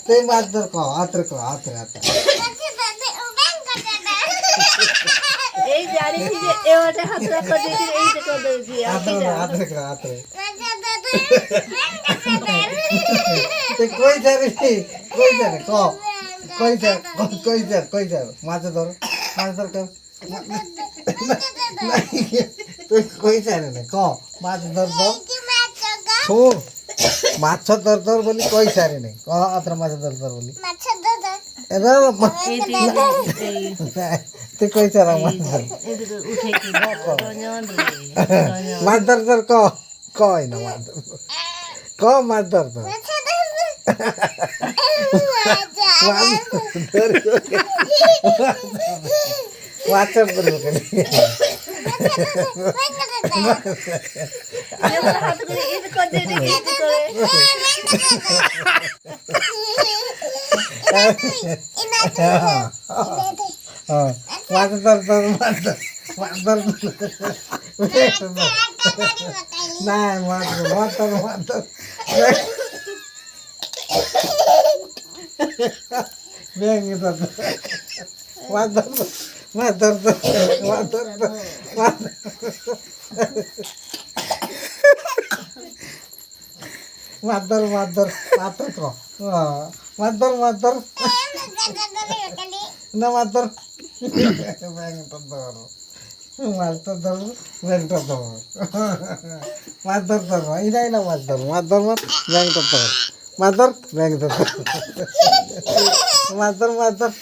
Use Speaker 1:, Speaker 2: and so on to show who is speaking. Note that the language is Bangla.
Speaker 1: তুই মাছ ধর কো আতরে
Speaker 2: এই জানিছি যে এওয়াটা হাত রাখা দিয়েছি এই যে কত দিয়েছি
Speaker 1: আতরে তুই কই যাবি কই যা মাছ ধর কর তুই কই যাবি না ক মাছ ধর শোন মাছ ধর বলি কই সারি নাই ক আতরে মাছ ধর বলি তুই কই চারা মাছ ধর
Speaker 2: উঠে কি
Speaker 1: মাছ ধর কই না মাছ ধর মাছ ধর মাছের ধরবো কেন
Speaker 2: হাত করে ঈদ করে ঈদ করে
Speaker 1: মাছ ধর না মাছ ভেঙে ধর মাছ ধর না মাছ ধর মাছ ধর ইনাই না মাছ ধর ব্যাংক ধর মাছ ধর